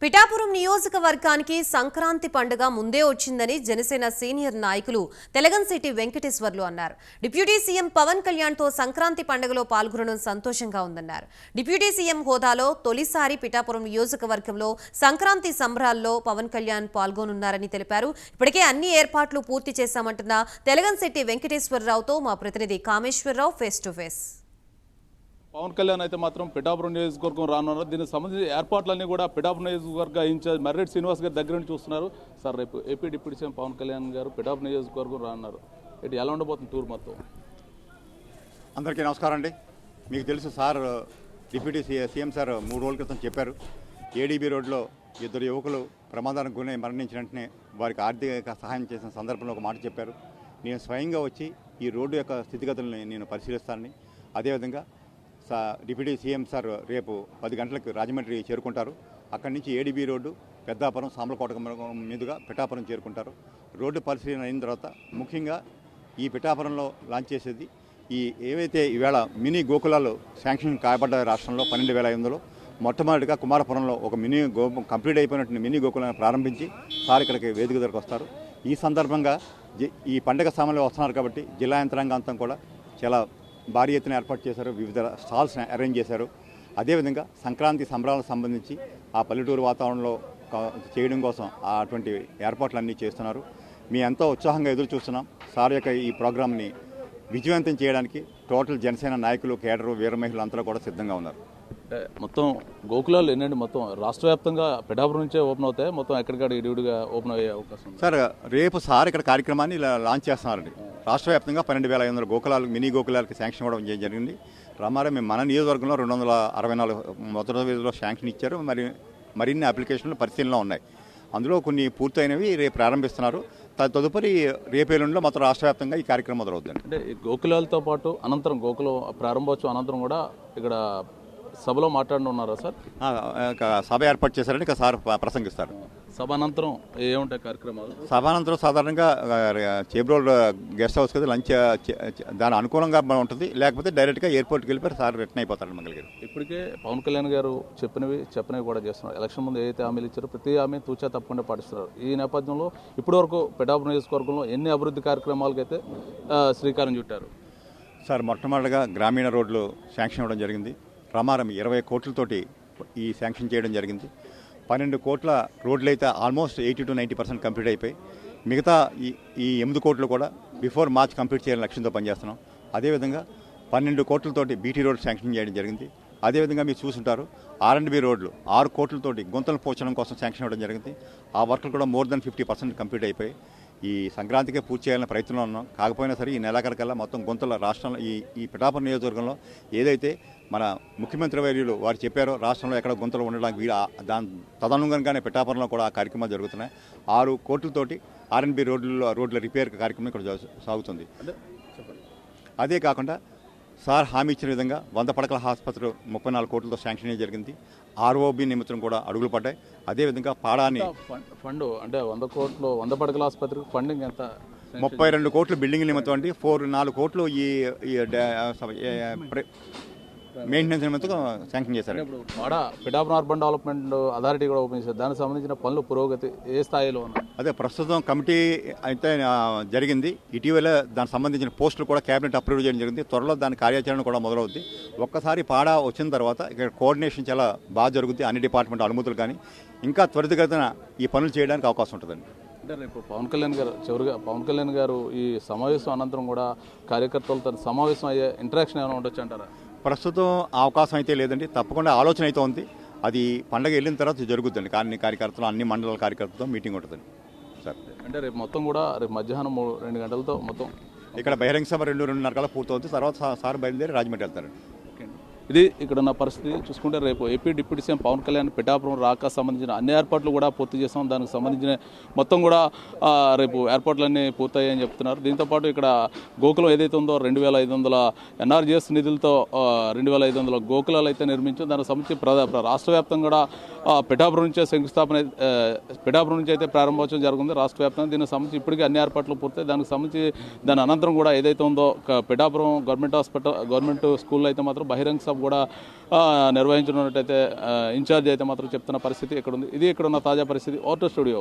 పిఠాపురం నియోజకవర్గానికి సంక్రాంతి పండుగ ముందే వచ్చిందని జనసేన సీనియర్ నాయకులు తెలగంశెట్టి వెంకటేశ్వర్లు అన్నారు. డిప్యూటీ సీఎం పవన్ కళ్యాణ్తో సంక్రాంతి పండుగలో పాల్గొనడం సంతోషంగా ఉందన్నారు. డిప్యూటీ సీఎం హోదాలో తొలిసారి పిఠాపురం నియోజకవర్గంలో సంక్రాంతి సంబరాల్లో పవన్ కళ్యాణ్ పాల్గొనున్నారని తెలిపారు. ఇప్పటికే అన్ని ఏర్పాట్లు పూర్తి చేశామంటున్న తెలగంశెట్టి వెంకటేశ్వరరావుతో మా ప్రతినిధి Kameswararao face to face. Pawan Kalyan అయితే మాత్రం పిఠాపురం నియోజకవర్గం రానున్నారు. దీనికి సంబంధించిన ఏర్పాట్లన్నీ కూడా పిఠాపురం నియోజకవర్గ ఇన్ఛార్జ్ మర్రెడ్డి శ్రీనివాస్ గారి దగ్గర నుంచి చూస్తున్నారు. సార్, రేపు AP deputy CM Pawan Kalyan garu Pithapuram నియోజకవర్గం రానున్నారు. ఇటు ఎలా ఉండబోతుంది టూర్ మొత్తం? అందరికీ నమస్కారం అండి. మీకు తెలుసు సార్, డిప్యూటీ సీఎం సార్ 3 రోజుల క్రితం చెప్పారు, ఏడీబీ రోడ్లో 2 యువకులు ప్రమాదానికి గురై మరణించిన వెంటనే వారికి ఆర్థిక సహాయం చేసిన సందర్భంలో ఒక మాట చెప్పారు. నేను స్వయంగా వచ్చి ఈ రోడ్డు యొక్క స్థితిగతులను నేను పరిశీలిస్తానని, అదేవిధంగా డిప్యూటీ సీఎం సార్ రేపు 10 గంటలకు రాజమండ్రి చేరుకుంటారు. అక్కడి నుంచి ఏడీబీ రోడ్డు, పెద్దాపురం, సాంబలకోట మీదుగా పిఠాపురం చేరుకుంటారు. రోడ్డు పరిశీలన అయిన తర్వాత ముఖ్యంగా ఈ పిఠాపురంలో లాంచ్ చేసేది ఏవైతే ఈవేళ మినీ గోకులాలు శాంక్షన్ కాబడ్డ రాష్ట్రంలో 12,500లో మొట్టమొదటిగా కుమారపురంలో ఒక కంప్లీట్ అయిపోయినటువంటి మినీ గోకులాన్ని ప్రారంభించి సార్ ఇక్కడికి వేదిక దగ్గరకు వస్తారు. ఈ సందర్భంగా ఈ పండగ సమయంలో వస్తున్నారు కాబట్టి జిల్లా యంత్రాంగం అంతా కూడా చాలా భారీ ఎత్తున ఏర్పాటు చేశారు. వివిధ స్టాల్స్ అరేంజ్ చేశారు. అదేవిధంగా సంక్రాంతి సంబరాలకు సంబంధించి ఆ పల్లెటూరు వాతావరణంలో చేయడం కోసం అటువంటి ఏర్పాట్లన్నీ చేస్తున్నారు. మీ ఎంతో ఉత్సాహంగా ఎదురు చూస్తున్నాం. సార్ యొక్క ఈ ప్రోగ్రామ్ని విజయవంతం చేయడానికి టోటల్ జనసేన నాయకులు, కేడరు, వీర మహిళలు అంతా కూడా సిద్ధంగా ఉన్నారు. మొత్తం గోకులాలు ఎన్నండి? మొత్తం రాష్ట్ర వ్యాప్తంగా పిఠాపురం నుంచే ఓపెన్ అవుతాయి? మొత్తం ఎక్కడికక్కడ ఇడివిడిగా ఓపెన్ అయ్యే అవకాశం ఉంది? సార్, రేపు సార్ ఇక్కడ కార్యక్రమాన్ని లాంచ్ చేస్తున్నారండి. రాష్ట్ర వ్యాప్తంగా 12,500 గోకులాలు, మినీ గోకులాలకి శాంక్షన్ ఇవ్వడం జరిగింది. రమారే మన నియోజకవర్గంలో 264 మొదటి విధిలో శాంక్షన్ ఇచ్చారు. మరిన్ని అప్లికేషన్లు పరిశీలనలో ఉన్నాయి. అందులో కొన్ని పూర్తయినవి రేపు ప్రారంభిస్తున్నారు. తదుపరి రేపేళ్ళలో మొత్తం రాష్ట్ర వ్యాప్తంగా ఈ కార్యక్రమం మొదలవుతుంది. అంటే ఈ గోకులాలతో పాటు అనంతరం గోకులం ప్రారంభోత్సవం అనంతరం కూడా ఇక్కడ సభలో మాట్లాడుతున్నారా సార్? సభ ఏర్పాటు చేశారని ఇక సార్ ప్రసంగిస్తారు. సభ అనంతరం ఏముంటాయి కార్యక్రమాలు? సభ అనంతరం సాధారణంగా చేబ్రోల్ గెస్ట్ హౌస్ కదా లంచ్ దాని అనుకూలంగా ఉంటుంది. లేకపోతే డైరెక్ట్గా ఎయిర్పోర్ట్కి వెళ్ళిపోయి సార్ రిటర్న్ అయిపోతారు మంగళగిరి. ఇప్పటికే పవన్ కళ్యాణ్ గారు చెప్పినవి కూడా చేస్తున్నారు. ఎలక్షన్ ముందు ఏదైతే హామీలు ఇచ్చారో ప్రతి హామీ తూచా తప్పకుండా పాటిస్తున్నారు. ఈ నేపథ్యంలో ఇప్పటివరకు పిఠాపురం నియోజకవర్గంలో ఎన్ని అభివృద్ధి కార్యక్రమాలకైతే శ్రీకారం చుట్టారు? సార్, మొట్టమొదటిగా గ్రామీణ రోడ్లు శాంక్షన్ ఇవ్వడం జరిగింది. రమారం 20 కోట్లతోటి ఈ శాంక్షన్ చేయడం జరిగింది. 12 కోట్ల రోడ్లు అయితే ఆల్మోస్ట్ 80 to 90% కంప్లీట్ అయిపోయి, మిగతా ఈ 8 కోట్లు కూడా బిఫోర్ మార్చ్ కంప్లీట్ చేయాలని లక్ష్యంతో పనిచేస్తున్నాం. అదేవిధంగా 12 కోట్లతోటి బీటీ రోడ్ శాంక్షన్ చేయడం జరిగింది. అదేవిధంగా మీరు చూసుంటారు, R&B రోడ్లు 6 కోట్లతోటి గుంతలు పోర్చడం కోసం శాంక్షన్ ఇవ్వడం జరిగింది. ఆ వర్క్లు కూడా more than 50% కంప్లీట్ అయిపోయి ఈ సంక్రాంతికే పూర్తి చేయాలని ప్రయత్నంలో ఉన్నాం. కాకపోయినా సరే ఈ నెలాఖరికల్లా మొత్తం గుంతల రాష్ట్రంలో ఈ పిఠాపురం నియోజకవర్గంలో ఏదైతే మన ముఖ్యమంత్రి వర్యులు వారు చెప్పారో రాష్ట్రంలో ఎక్కడ గుంతలు ఉండడానికి దాని తదనుగుణంగానే పిఠాపురంలో కూడా ఆ కార్యక్రమాలు జరుగుతున్నాయి. 6 కోట్లతోటి R&B రోడ్ల రిపేర్ కార్యక్రమం ఇక్కడ సాగుతుంది. అదే కాకుండా సార్ హామీ ఇచ్చిన విధంగా 100 పడకల ఆసుపత్రి 34 కోట్లతో శాంక్షన్ జరిగింది. ROB నిమిత్తం కూడా అడుగులు పడ్డాయి. అదేవిధంగా పాడాని ఫండ్ అంటే 100 కోట్లు 100 పడకల ఆసుపత్రికి ఫండింగ్ ఎంత? 32 కోట్లు బిల్డింగ్ నిమిత్తం అండి. 4 కోట్లు ఈ మెయింటెనెన్స్ నిమిత్తం శాంక్షన్ చేశారు. ఇప్పుడు పిఠాపురం అర్బన్ డెవలప్మెంట్ అథారిటీ కూడా ఓపెన్ చేశారు. దానికి సంబంధించిన పనులు పురోగతి ఏ స్థాయిలో ఉన్నాయి? అదే ప్రస్తుతం కమిటీ అయితే జరిగింది. ఇటీవల దానికి సంబంధించిన పోస్టులు కూడా క్యాబినెట్ అప్రూవ్ చేయడం జరిగింది. త్వరలో దాని కార్యాచరణ కూడా మొదలవుద్ది. ఒక్కసారి పాడా వచ్చిన తర్వాత ఇక్కడ కోఆర్డినేషన్ చాలా బాగా జరుగుతుంది. అన్ని డిపార్ట్మెంట్ అనుమతులు కానీ ఇంకా త్వరితగతిన ఈ పనులు చేయడానికి అవకాశం ఉంటుందండి. అంటే రేపు పవన్ కళ్యాణ్ గారు ఈ సమావేశం అనంతరం కూడా కార్యకర్తలతో సమావేశం అయ్యే ఇంటరాక్షన్ ఏమైనా ఉండొచ్చు అంటారా? ప్రస్తుతం అవకాశం అయితే లేదండి. తప్పకుండా ఆలోచన అయితే ఉంది. అది పండగ వెళ్ళిన తర్వాత జరుగుతుంది. కానీ కార్యకర్తలు అన్ని మండలాల కార్యకర్తలతో మీటింగ్ ఉంటుందండి సార్. అంటే రేపు మొత్తం కూడా రేపు మధ్యాహ్నం 2 గంటలతో మొత్తం ఇక్కడ బహిరంగ సభ 2-2:30 కల్లా పూర్తవుతుంది. తర్వాత సార్ బయలుదేరి రాజమండ్రి వెళ్తారండి. ఇది ఇక్కడ ఉన్న పరిస్థితి చూసుకుంటే రేపు AP deputy CM Pawan Kalyan Pithapuram రాక సంబంధించిన అన్ని ఏర్పాట్లు కూడా పూర్తి చేస్తాం. దానికి సంబంధించిన మొత్తం కూడా రేపు ఏర్పాట్లన్నీ పూర్తయ్యాయని చెప్తున్నారు. దీంతోపాటు ఇక్కడ గోకులం ఏదైతే ఉందో 2,500 NRGS నిధులతో 2,500 గోకులాలు అయితే నిర్మించాం. దానికి సంబంధించి రాష్ట్ర వ్యాప్తంగా కూడా పిఠాపురం నుంచే పిఠాపురం నుంచి అయితే ప్రారంభోత్సవం జరుగుతుంది రాష్ట్ర వ్యాప్తంగా. దీనికి సంబంధించి ఇప్పటికీ అన్ని ఏర్పాట్లు పూర్తయి. దానికి సంబంధించి దాని అనంతరం కూడా ఏదైతే ఉందో పిఠాపురం గవర్నమెంట్ స్కూల్లో అయితే మాత్రం బహిరంగ సభ కూడా నిర్వహించనున్నట్టయితే ఇన్ఛార్జ్ అయితే మాత్రం చెప్తున్న పరిస్థితి ఇక్కడ ఉంది. ఇది ఇక్కడ ఉన్న తాజా పరిస్థితి. Auto studio.